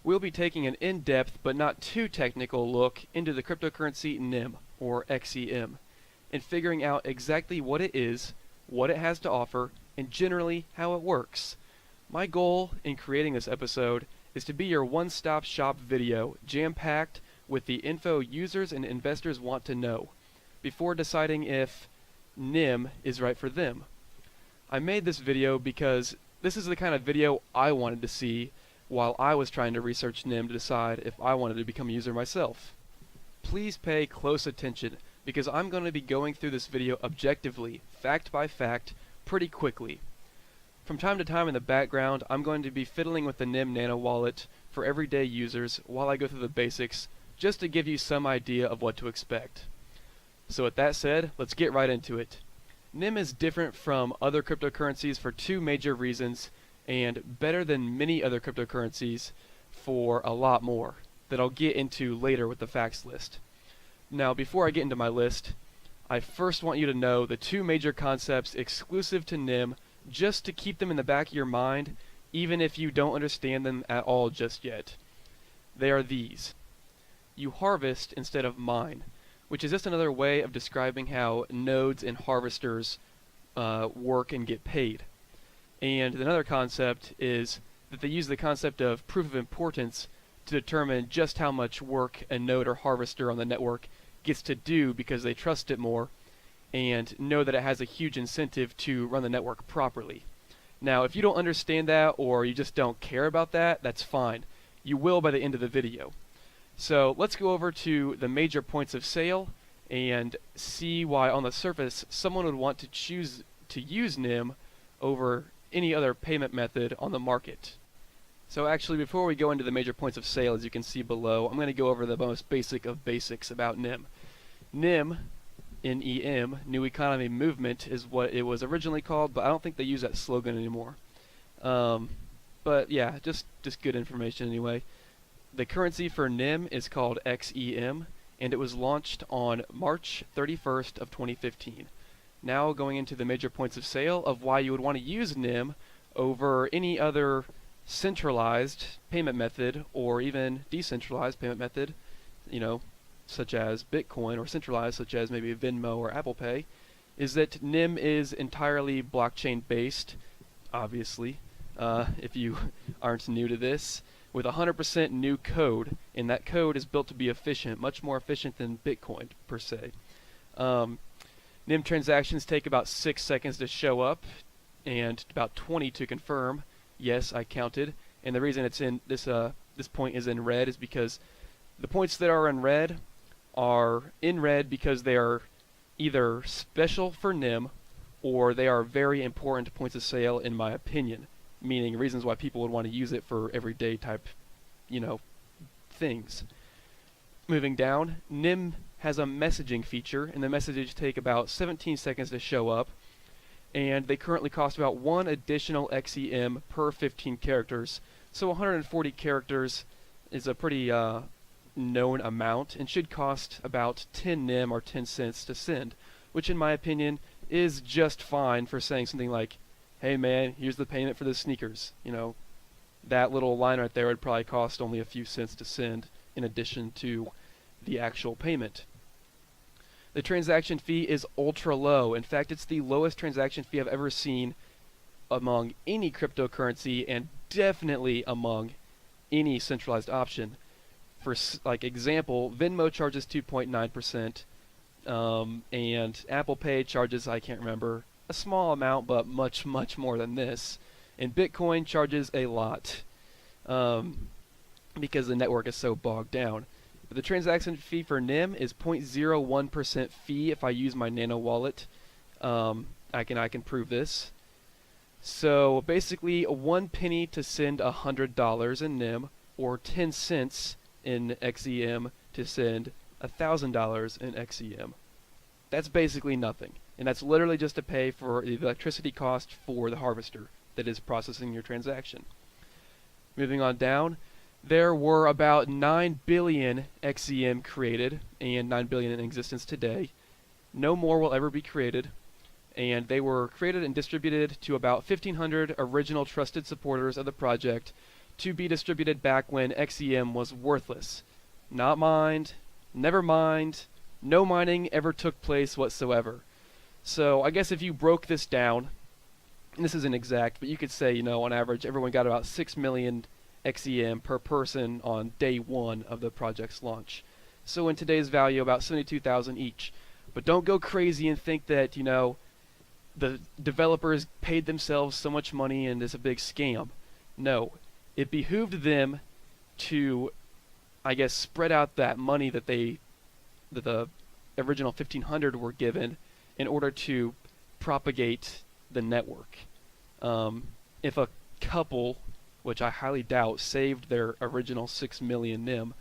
we'll be taking an in-depth but not too technical look into the cryptocurrency NEM, or XEM, and figuring out exactly what it is, what it has to offer, and generally how it works. My goal in creating this episode is to be your one-stop shop video, jam-packed with the info users and investors want to know, before deciding if NEM is right for them. I made this video because this is the kind of video I wanted to see while I was trying to research NEM to decide if I wanted to become a user myself. Please pay close attention because I'm going to be going through this video objectively, fact by fact, pretty quickly. From time to time in the background, I'm going to be fiddling with the NEM Nano wallet for everyday users while I go through the basics, just to give you some idea of what to expect. So with that said, let's get right into it. NEM is different from other cryptocurrencies for two major reasons, and better than many other cryptocurrencies for a lot more, that I'll get into later with the facts list. Now, before I get into my list, I first want you to know the two major concepts exclusive to NEM, just to keep them in the back of your mind, even if you don't understand them at all just yet. They are these. You harvest instead of mine, which is just another way of describing how nodes and harvesters work and get paid. And another concept is that they use the concept of proof of importance to determine just how much work a node or harvester on the network gets to do because they trust it more and know that it has a huge incentive to run the network properly. Now, if you don't understand that or you just don't care about that, that's fine. You will by the end of the video. So let's go over to the major points of sale and see why on the surface someone would want to choose to use NEM over any other payment method on the market. So actually, before we go into the major points of sale, as you can see below, I'm going to go over the most basic of basics about NEM. NEM, N-E-M, New Economy Movement, is what it was originally called, but I don't think they use that slogan anymore. But yeah, just good information anyway. The currency for NEM is called XEM, and it was launched on March 31st of 2015. Now going into the major points of sale of why you would want to use NEM over any other centralized payment method or even decentralized payment method, such as Bitcoin, or centralized such as maybe Venmo or Apple Pay, is that NEM is entirely blockchain based, obviously, if you aren't new to this, with 100% new code, and that code is built to be efficient, much more efficient than Bitcoin per se. NEM transactions take about 6 seconds to show up and about 20 to confirm. Yes, I counted, and the reason it's in this point is in red is because the points that are in red because they are either special for NEM or they are very important points of sale in my opinion, meaning reasons why people would want to use it for everyday type, things. Moving down, NEM has a messaging feature, and the messages take about 17 seconds to show up, and they currently cost about 1 additional XEM per 15 characters, so 140 characters is a pretty known amount and should cost about 10 NEM or 10 cents to send, which in my opinion is just fine for saying something like, hey man, here's the payment for the sneakers. That little line right there would probably cost only a few cents to send in addition to the actual payment. The transaction fee is ultra low. In fact, it's the lowest transaction fee I've ever seen among any cryptocurrency and definitely among any centralized option. For example, Venmo charges 2.9%, and Apple Pay charges, I can't remember, a small amount, but much more than this. And Bitcoin charges a lot because the network is so bogged down. But the transaction fee for NEM is 0.01% fee if I use my Nano wallet. I can prove this. So basically, 1 penny to send $100 in NEM, or 10 cents in XEM to send $1,000 in XEM. That's basically nothing, and that's literally just to pay for the electricity cost for the harvester that is processing your transaction. Moving on down, there were about 9 billion XEM created, and 9 billion in existence today. No more will ever be created, and they were created and distributed to about 1,500 original trusted supporters of the project to be distributed back when XEM was worthless. Not mined, never mined, no mining ever took place whatsoever. So I guess if you broke this down, and this isn't exact, but you could say, on average, everyone got about 6 million XEM per person on day one of the project's launch. So in today's value, about 72,000 each. But don't go crazy and think that, the developers paid themselves so much money and it's a big scam. No, it behooved them to, I guess, spread out that money that the original 1,500 were given in order to propagate the network. If a couple, which I highly doubt, saved their original 6 million NEM,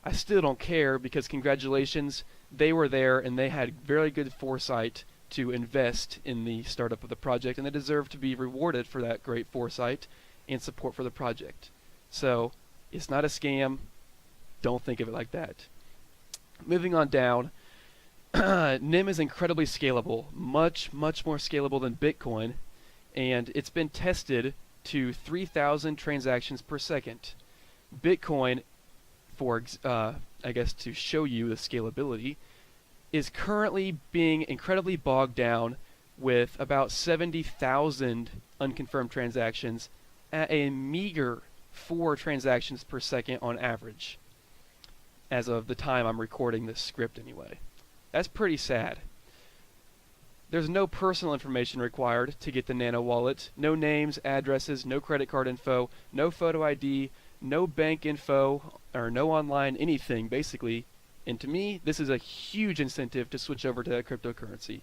I still don't care, because congratulations, they were there and they had very good foresight to invest in the startup of the project, and they deserve to be rewarded for that great foresight and support for the project. So it's not a scam. Don't think of it like that. Moving on down, NEM is incredibly scalable, much more scalable than Bitcoin, and it's been tested to 3,000 transactions per second. Bitcoin, I guess to show you the scalability, is currently being incredibly bogged down with about 70,000 unconfirmed transactions at a meager 4 transactions per second on average, as of the time I'm recording this script anyway. That's pretty sad. There's no personal information required to get the Nano wallet. No names, addresses, no credit card info, no photo ID, no bank info, or no online anything, basically. And to me, this is a huge incentive to switch over to cryptocurrency.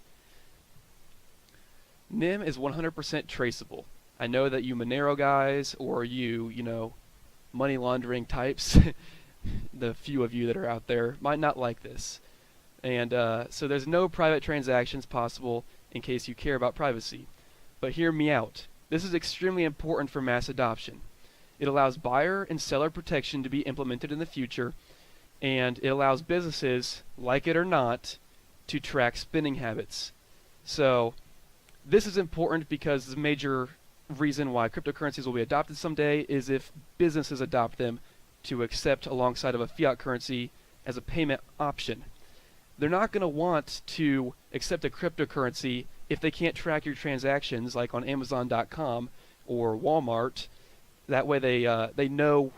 NEM is 100% traceable. I know that you Monero guys, or you money laundering types, the few of you that are out there, might not like this. And so there's no private transactions possible in case you care about privacy. But hear me out. This is extremely important for mass adoption. It allows buyer and seller protection to be implemented in the future, and it allows businesses, like it or not, to track spending habits. So this is important because the major reason why cryptocurrencies will be adopted someday is if businesses adopt them to accept alongside of a fiat currency as a payment option. They're not going to want to accept a cryptocurrency if they can't track your transactions, like on Amazon.com or Walmart. That way they know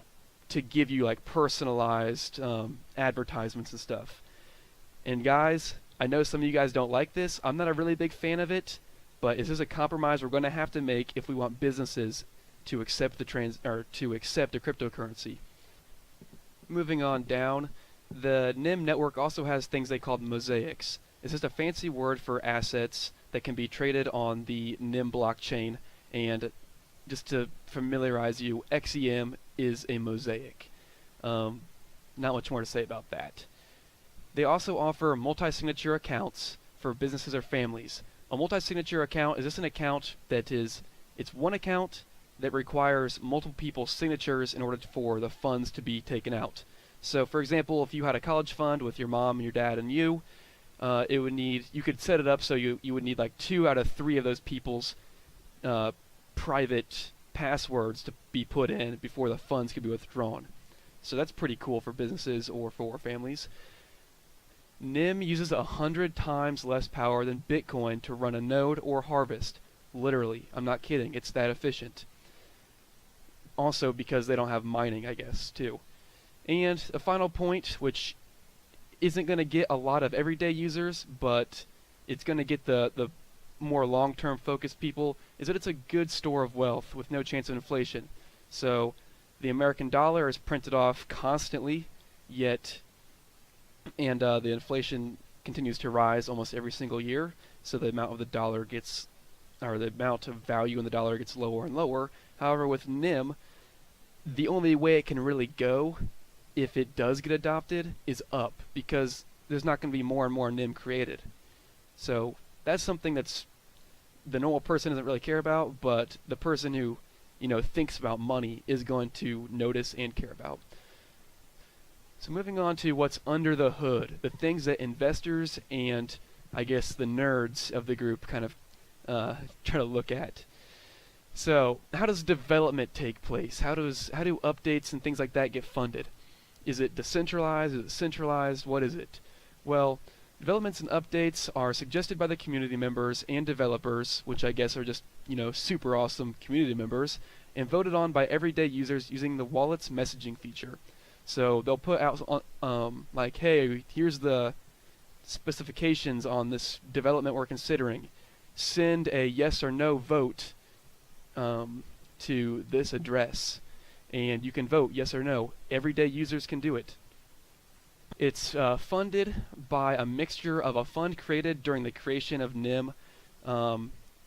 to give you like personalized advertisements and stuff. And guys, I know some of you guys don't like this. I'm not a really big fan of it, but this is a compromise we're going to have to make if we want businesses to accept to accept a cryptocurrency. Moving on down, the NEM network also has things they call mosaics. It's just a fancy word for assets that can be traded on the NEM blockchain. And just to familiarize you, XEM is a mosaic. Not much more to say about that. They also offer multi-signature accounts for businesses or families. A multi-signature account is just an account that it's one account that requires multiple people's signatures in order for the funds to be taken out. So for example, if you had a college fund with your mom and your dad and you could set it up so you would need like 2 out of 3 of those people's private passwords to be put in before the funds could be withdrawn. So that's pretty cool for businesses or for families. NEM uses 100 times less power than Bitcoin to run a node or harvest. Literally, I'm not kidding, it's that efficient. Also because they don't have mining, I guess, too. And a final point, which isn't going to get a lot of everyday users, but it's going to get the more long-term focused people, is that it's a good store of wealth with no chance of inflation. So the American dollar is printed off constantly, and the inflation continues to rise almost every single year, so the amount of the dollar gets, or the amount of value in the dollar gets lower and lower. However, with NEM, the only way it can really go, if it does get adopted, is up, because there's not going to be more and more NEM created. So that's something that's the normal person doesn't really care about, but the person who thinks about money is going to notice and care about. So moving on to what's under the hood, the things that investors and I guess the nerds of the group kind of try to look at. So, how does development take place? How do updates and things like that get funded? Is it decentralized? Is it centralized? What is it? Well, developments and updates are suggested by the community members and developers, which I guess are just, super awesome community members, and voted on by everyday users using the wallet's messaging feature. So they'll put out like, hey, here's the specifications on this development we're considering. Send a yes or no vote to this address, and you can vote yes or no. Everyday users can do it. It's funded by a mixture of a fund created during the creation of NEM. I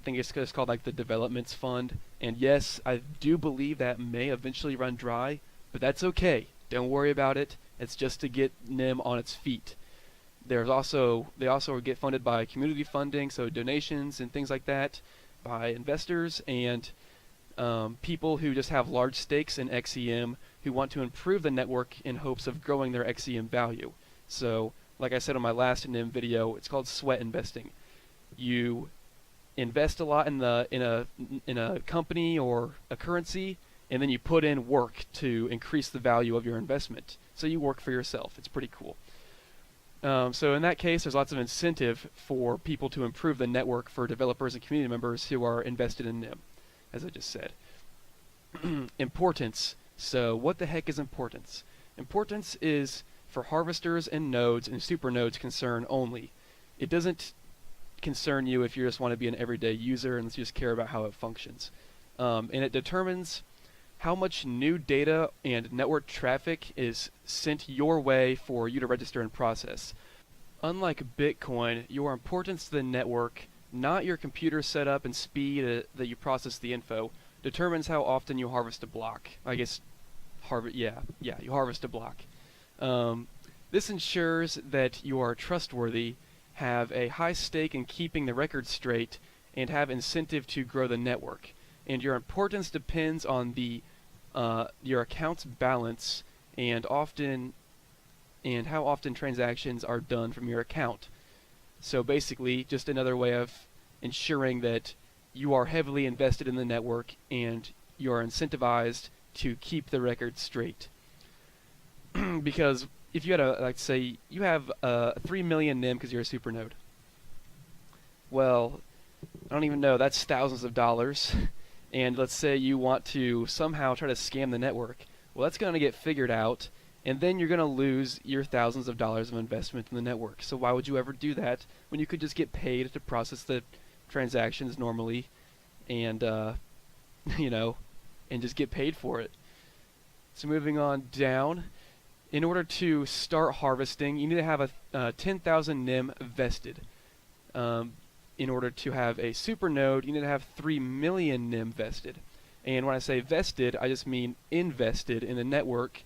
think it's called like the Developments Fund. And yes, I do believe that may eventually run dry, but that's okay. Don't worry about it. It's just to get NEM on its feet. They also get funded by community funding, so donations and things like that, by investors and people who just have large stakes in XEM who want to improve the network in hopes of growing their XEM value. So, like I said on my last NEM video, it's called sweat investing. You invest a lot in a company or a currency, and then you put in work to increase the value of your investment. So you work for yourself. It's pretty cool. So in that case, there's lots of incentive for people to improve the network for developers and community members who are invested in NEM, as I just said. Importance. So what the heck is importance? Importance is for harvesters and nodes and supernodes concern only. It doesn't concern you if you just want to be an everyday user and just care about how it functions. And it determines how much new data and network traffic is sent your way for you to register and process. Unlike Bitcoin, your importance to the network, not your computer setup and speed that you process the info, determines how often you harvest a block. I guess you harvest a block. This ensures that you are trustworthy, have a high stake in keeping the record straight, and have incentive to grow the network. And your importance depends on your account's balance and how often transactions are done from your account. So basically, just another way of ensuring that you are heavily invested in the network and you are incentivized to keep the record straight. Because if you had say you have 3 million NEM because you're a supernode. Well, I don't even know, that's thousands of dollars. And let's say you want to somehow try to scam the network. Well, that's going to get figured out, and then you're going to lose your thousands of dollars of investment in the network. So why would you ever do that when you could just get paid to process the transactions normally and, and just get paid for it? So moving on down, in order to start harvesting, you need to have a 10,000 NEM vested. In order to have a supernode, you need to have 3 million NEM vested. And when I say vested, I just mean invested in the network,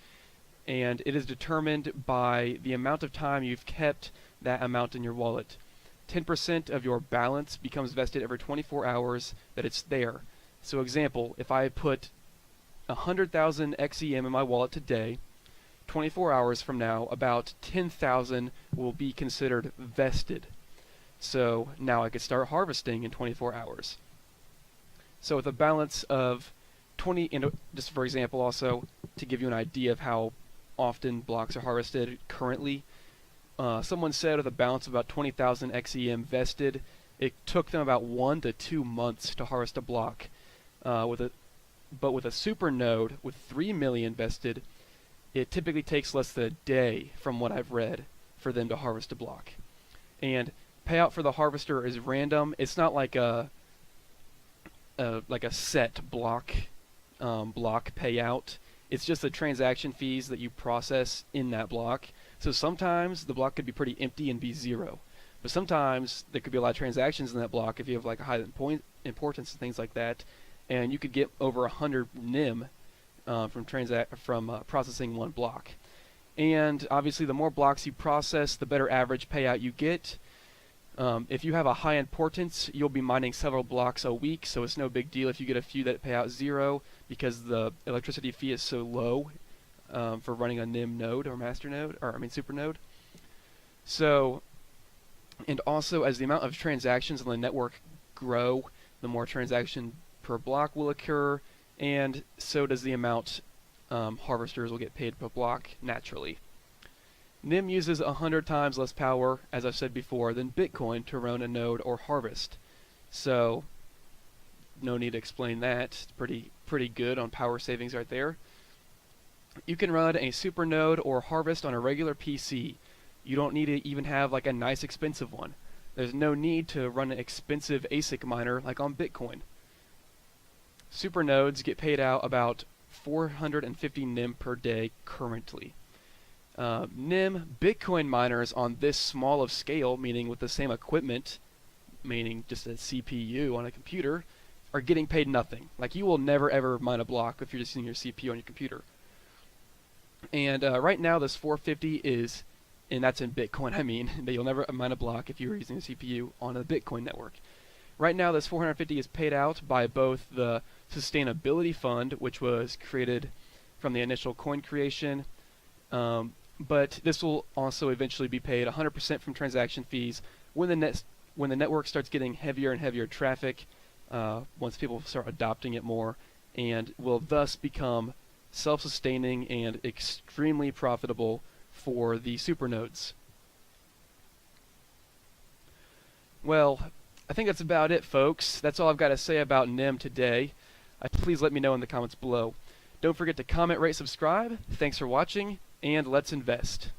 and it is determined by the amount of time you've kept that amount in your wallet. 10% of your balance becomes vested every 24 hours that it's there. So example, if I put 100,000 XEM in my wallet today, 24 hours from now, about 10,000 will be considered vested. So now I could start harvesting in 24 hours. So with a balance of 20, just for example also, to give you an idea of how often blocks are harvested currently, someone said with a balance of about 20,000 XEM vested, it took them about 1 to 2 months to harvest a block. But with a super node with 3 million vested, it typically takes less than a day, from what I've read, for them to harvest a block. And payout for the harvester is random. It's not like a set block payout. It's just the transaction fees that you process in that block. So sometimes the block could be pretty empty and be zero, but sometimes there could be a lot of transactions in that block if you have like a high importance and things like that, and you could get over 100 NEM from processing one block. And obviously, the more blocks you process, the better average payout you get. If you have a high importance, you'll be mining several blocks a week, so it's no big deal if you get a few that pay out zero, because the electricity fee is so low for running a NEM node or super node. So, and also as the amount of transactions on the network grow, the more transaction per block will occur, and so does the amount harvesters will get paid per block naturally. NEM uses 100 times less power, as I've said before, than Bitcoin to run a node or harvest. So, no need to explain that. It's pretty good on power savings right there. You can run a super node or harvest on a regular PC. You don't need to even have like a nice expensive one. There's no need to run an expensive ASIC miner like on Bitcoin. Super nodes get paid out about 450 NEM per day currently. NEM Bitcoin miners on this small of scale, meaning with the same equipment, meaning just a CPU on a computer, are getting paid nothing. Like, you will never ever mine a block if you're just using your CPU on your computer. And right now this 450 is, and that's in Bitcoin, I mean, that you'll never mine a block if you're using a CPU on a Bitcoin network. Right now this 450 is paid out by both the Sustainability Fund, which was created from the initial coin creation, but this will also eventually be paid 100% from transaction fees when the network starts getting heavier and heavier traffic, once people start adopting it more, and will thus become self-sustaining and extremely profitable for the supernodes. Well, I think that's about it, folks. That's all I've got to say about NEM today. Please let me know in the comments below. Don't forget to comment, rate, subscribe. Thanks for watching, and let's invest.